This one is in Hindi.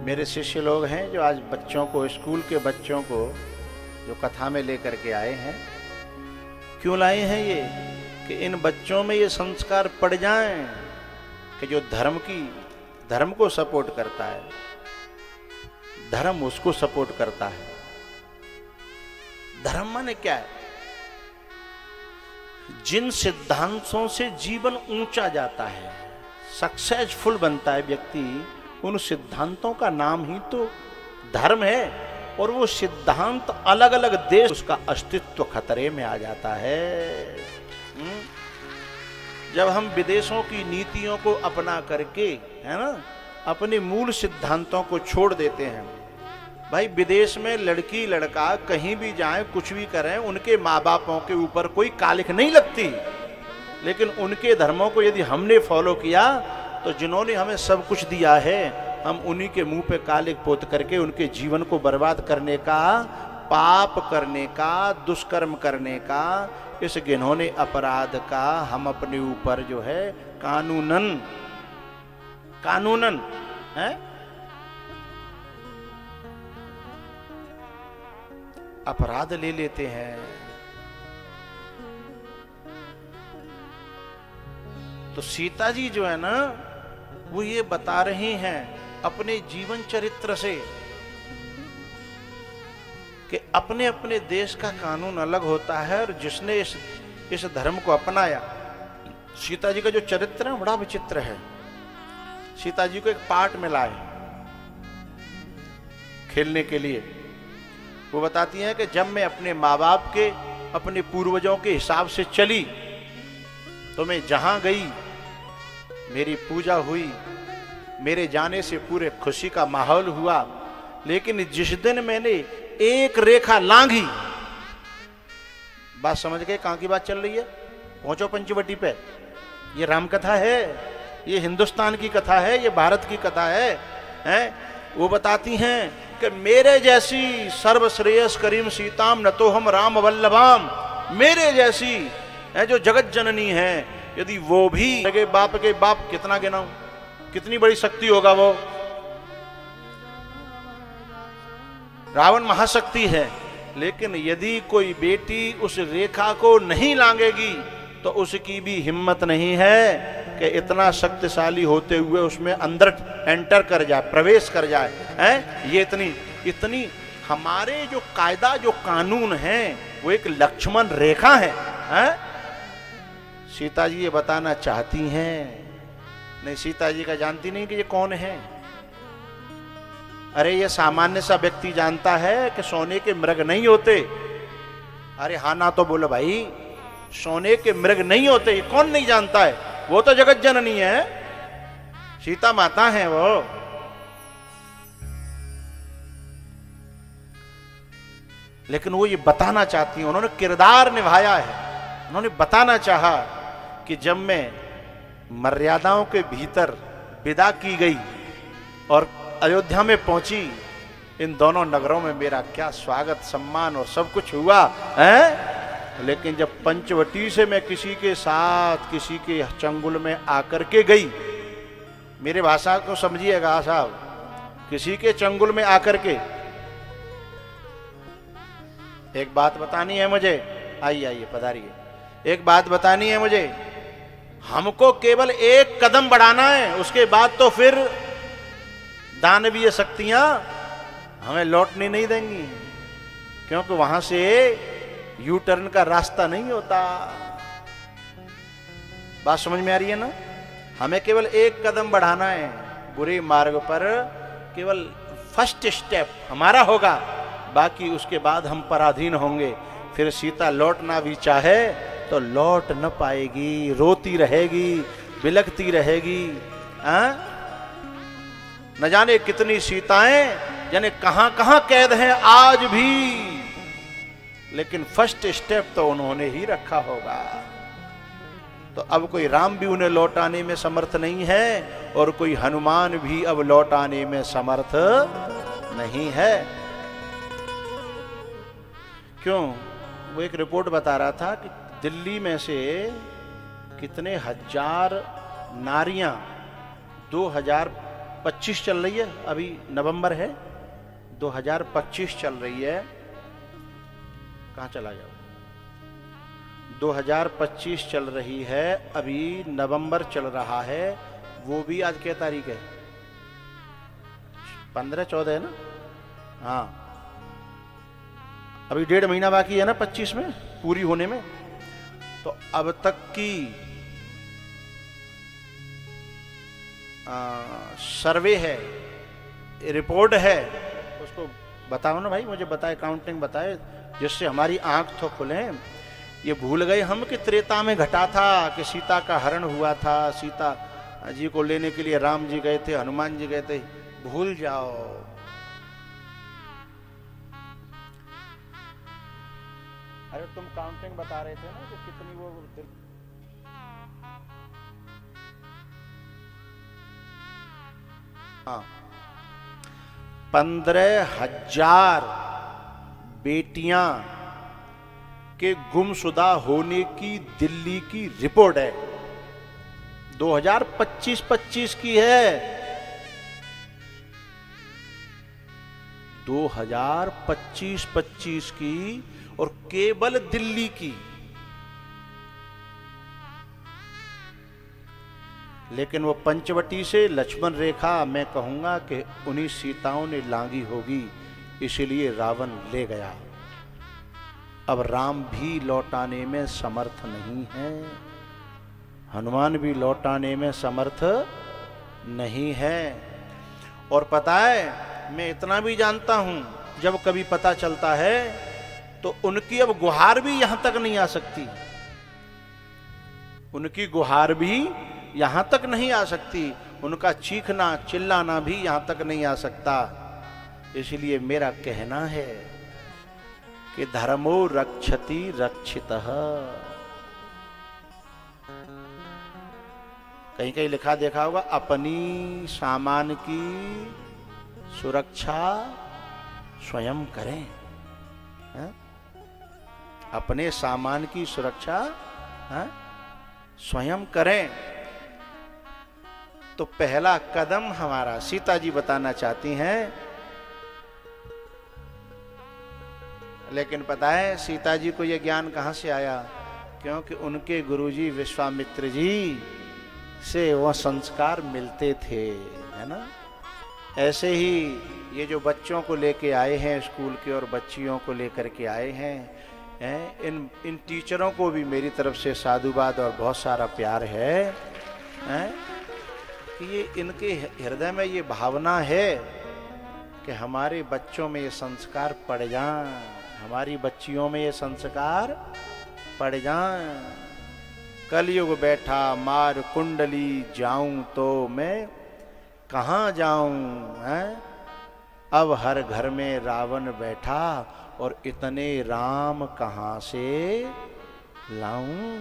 मेरे शिष्य लोग हैं जो आज बच्चों को, स्कूल के बच्चों को जो कथा में लेकर के आए हैं। क्यों लाए हैं ये? कि इन बच्चों में ये संस्कार पड़ जाएं कि जो धर्म को सपोर्ट करता है, धर्म उसको सपोर्ट करता है। धर्म माने क्या है? जिन सिद्धांतों से जीवन ऊंचा जाता है, सक्सेसफुल बनता है व्यक्ति, उन सिद्धांतों का नाम ही तो धर्म है। और वो सिद्धांत अलग अलग देश, उसका अस्तित्व खतरे में आ जाता है। जब हम विदेशों की नीतियों को अपना करके, है ना, अपने मूल सिद्धांतों को छोड़ देते हैं। भाई विदेश में लड़की लड़का कहीं भी जाए, कुछ भी करें, उनके माँ बापों के ऊपर कोई कालिख नहीं लगती। लेकिन उनके धर्मों को यदि हमने फॉलो किया तो जिन्होंने हमें सब कुछ दिया है, हम उन्हीं के मुंह पे कालिख पोत करके उनके जीवन को बर्बाद करने का, पाप करने का, दुष्कर्म करने का, इस घिनौने अपराध का हम अपने ऊपर जो है कानूनन है अपराध ले लेते हैं। तो सीता जी जो है ना, वो ये बता रही हैं अपने जीवन चरित्र से कि अपने अपने देश का कानून अलग होता है, और जिसने इस धर्म को अपनाया। सीता जी का जो चरित्र है बड़ा विचित्र है। सीता जी को एक पार्ट मिला है खेलने के लिए। वो बताती हैं कि जब मैं अपने माँ बाप के, अपने पूर्वजों के हिसाब से चली, तो मैं जहां गई मेरी पूजा हुई, मेरे जाने से पूरे खुशी का माहौल हुआ। लेकिन जिस दिन मैंने एक रेखा लांघी, बात समझ गए कहां की बात चल रही है? पहुंचो पंचवटी पे। ये राम कथा है, ये हिंदुस्तान की कथा है, ये भारत की कथा है? वो बताती हैं कि मेरे जैसी सर्वश्रेयस करीम सीताम न तो हम राम वल्लभाम, मेरे जैसी है जो जगत जननी है, यदि वो भी के बाप कितना गिनाऊं, कितनी बड़ी शक्ति होगा वो। रावण महाशक्ति है, लेकिन यदि कोई बेटी उस रेखा को नहीं लांघेगी तो उसकी भी हिम्मत नहीं है कि इतना शक्तिशाली होते हुए उसमें अंदर एंटर कर जाए, प्रवेश कर जाए। हैं? ये इतनी हमारे जो कायदा, जो कानून है, वो एक लक्ष्मण रेखा है। हैं? सीता जी ये बताना चाहती हैं। नहीं, सीता जी का जानती नहीं कि ये कौन है। अरे ये सामान्य सा व्यक्ति जानता है कि सोने के मृग नहीं होते। अरे हाँ ना तो बोलो भाई, सोने के मृग नहीं होते, ये कौन नहीं जानता है? वो तो जगत जननी है, सीता माता है वो। लेकिन वो ये बताना चाहती हैं, उन्होंने किरदार निभाया है। उन्होंने बताना चाहा कि जब मैं मर्यादाओं के भीतर विदा की गई और अयोध्या में पहुंची, इन दोनों नगरों में मेरा क्या स्वागत, सम्मान और सब कुछ हुआ है। लेकिन जब पंचवटी से मैं किसी के साथ, किसी के चंगुल में आकर के गई, मेरे भाषा को समझिएगा साहब, किसी के चंगुल में आकर के, एक बात बतानी है मुझे। आइए पधारिए। एक बात बतानी है मुझे। हमको केवल एक कदम बढ़ाना है, उसके बाद तो फिर दानवीय शक्तियां हमें लौटने नहीं देंगी, क्योंकि वहां से यू टर्न का रास्ता नहीं होता। बात समझ में आ रही है ना? हमें केवल एक कदम बढ़ाना है बुरे मार्ग पर, केवल फर्स्ट स्टेप हमारा होगा, बाकी उसके बाद हम पराधीन होंगे। फिर सीता लौटना भी चाहे तो लौट न पाएगी, रोती रहेगी, बिलखती रहेगी। न जाने कितनी सीताएं जाने कहां कहां कैद हैं आज भी, लेकिन फर्स्ट स्टेप तो उन्होंने ही रखा होगा। तो अब कोई राम भी उन्हें लौटाने में समर्थ नहीं है, और कोई हनुमान भी अब लौटाने में समर्थ नहीं है। क्यों? वो एक रिपोर्ट बता रहा था कि दिल्ली में से कितने हजार नारियां, 2025 चल रही है, अभी नवंबर है, 2025 चल रही है। कहाँ चला गया? 2025 चल रही है, अभी नवंबर चल रहा है। वो भी आज क्या तारीख है? 15-14 है ना? हाँ, अभी 1.5 महीना बाकी है ना 25 में पूरी होने में। तो अब तक की सर्वे है, रिपोर्ट है, उसको बताओ ना भाई, मुझे बताए, काउंटिंग बताए, जिससे हमारी आंख तो खुले। ये भूल गए हम कि त्रेता में घटा था कि सीता का हरण हुआ था, सीता जी को लेने के लिए राम जी गए थे, हनुमान जी गए थे। भूल जाओ। अरे तुम काउंटिंग बता रहे थे ना कि कितनी वो हाँ, 15,000 बेटियां के गुमशुदा होने की दिल्ली की रिपोर्ट है। 2025 की है, 2025 की, और केवल दिल्ली की। लेकिन वो पंचवटी से लक्ष्मण रेखा मैं कहूंगा कि उन्हीं सीताओं ने लांगी होगी, इसीलिए रावण ले गया। अब राम भी लौटाने में समर्थ नहीं है, हनुमान भी लौटाने में समर्थ नहीं है। और पता है, मैं इतना भी जानता हूं, जब कभी पता चलता है तो उनकी अब गुहार भी यहां तक नहीं आ सकती, उनकी गुहार भी यहां तक नहीं आ सकती, उनका चीखना चिल्लाना भी यहां तक नहीं आ सकता। इसलिए मेरा कहना है कि धर्मो रक्षति रक्षितः। कहीं कहीं लिखा देखा होगा, अपनी सामान की सुरक्षा स्वयं करें। है? अपने सामान की सुरक्षा स्वयं करें। तो पहला कदम हमारा, सीता जी बताना चाहती हैं, लेकिन पता है सीता जी को यह ज्ञान कहां से आया? क्योंकि उनके गुरुजी विश्वामित्र जी से वह संस्कार मिलते थे, है ना। ऐसे ही ये जो बच्चों को लेके आए हैं स्कूल के, और बच्चियों को लेकर के आए हैं, इन टीचरों को भी मेरी तरफ से साधुवाद और बहुत सारा प्यार है, कि ये इनके हृदय में ये भावना है कि हमारे बच्चों में ये संस्कार पड़ जाएं, हमारी बच्चियों में ये संस्कार पड़ जाएं। कलयुग बैठा मार कुंडली, जाऊं तो मैं कहाँ जाऊं, है? अब हर घर में रावण बैठा, और इतने राम कहाँ से लाऊं।